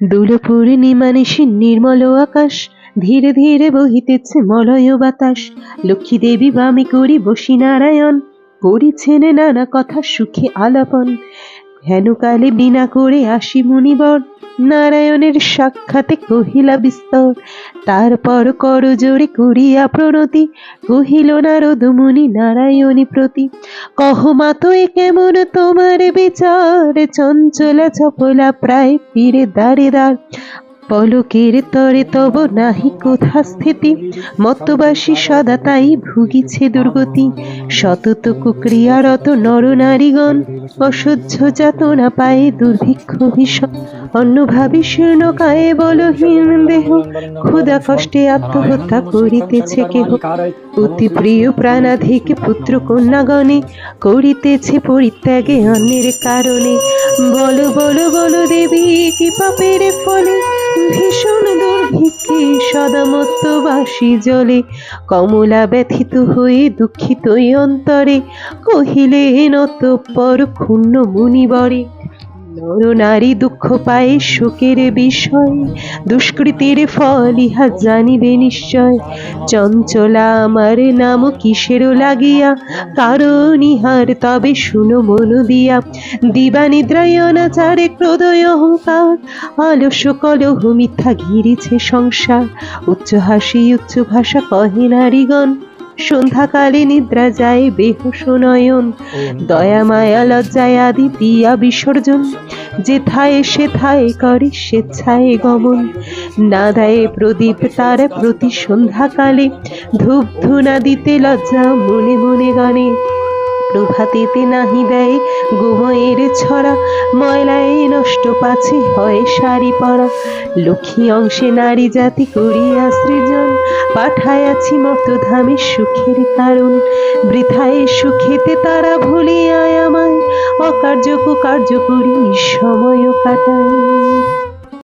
দোল পূর্ণিমা নিশি নির্মল আকাশ, ধীরে ধীরে বহিতেছে মলয় বাতাস। লক্ষ্মী দেবী বামে করি বসি নারায়ণ, করিছেন নানা কথা সুখে আলাপন। হেনকালে বিনা করে আসি মুনিবর, নারায়ণের সাক্ষাতে কহিলা বিস্তর। তারপর কর জোরে করিয়া প্রণতি, কহিল নারদ মুনি নারায়ণী প্রতি। কহ মাতো এ কেমন তোমার বিচার, চঞ্চলা চপলা প্রায় ফিরে দাঁড়ে দাঁড়। পলকের তরে তব নাহি কোথা স্থিতি, মত্তবাসী সদা তাই ভুগিছে দুর্গতি। সতত কুক্রিয়ারত নর নারীগণ, অসহ্য যাতনা পায়ে দুর্ভিক্ষ ভীষণ। অন্নভাবে শীর্ণকায়ে বলহীন দেহ, ক্ষুধা কষ্টে আত্মহত্যা করিতেছে কেহ। অতি প্রিয় প্রাণাধিক পুত্র কন্যাগণে, করিতেছে পরিত্যাগে অন্যের কারণে। বলো বলো বলো দেবী কি পাপের ফলে, ভীষণ দুর্ভিক্ষে সদা মত্তবাসী জলে। কমলা ব্যথিত হয়ে দুঃখিত অন্তরে, কহিলেন অতঃপর ক্ষুণ্ণ মুনিবরে। নর নারী দুঃখ পায় শোকের বিষয়, দুষ্কৃতির ফল ইহা জানিবে নিশ্চয়। চঞ্চলা আমার নাম কিসের লাগিয়া, কারণ ইহার তবে শুনো মন দিয়া। দিবানিদ্রায় অনাচারে ক্রোধ অহংকার, আলস্য কলহ মিথ্যা ঘিরেছে সংসার। উচ্চ হাসি উচ্চ ভাষা কহে নারীগণ, সন্ধ্যাকালে নিদ্রা যায় বেহুশ নয়ন। দয়া মায়া লজ্জায় আদি দিয়া বিসর্জন, যেথায় সেথায় করে স্বেচ্ছায় গমন। না দেয় প্রদীপ তারা প্রতি সন্ধ্যাকালে, ধূপ ধুনা দিতে লজ্জা মনে মনে গানে। প্রভাতেতে নাহি দেয় গোময়ের ছড়া, ময়লায় নষ্ট পাছে হয় শাড়ি পরা। লক্ষ্মী অংশে নারী জাতি করিয়া সৃজন, পাঠায়াছি মর্তধামে সুখের কারণ। বৃথায় সুখেতে তারা ভুলিয়া আমায়, অকার্য কুকার্য করি সময় কাটায়।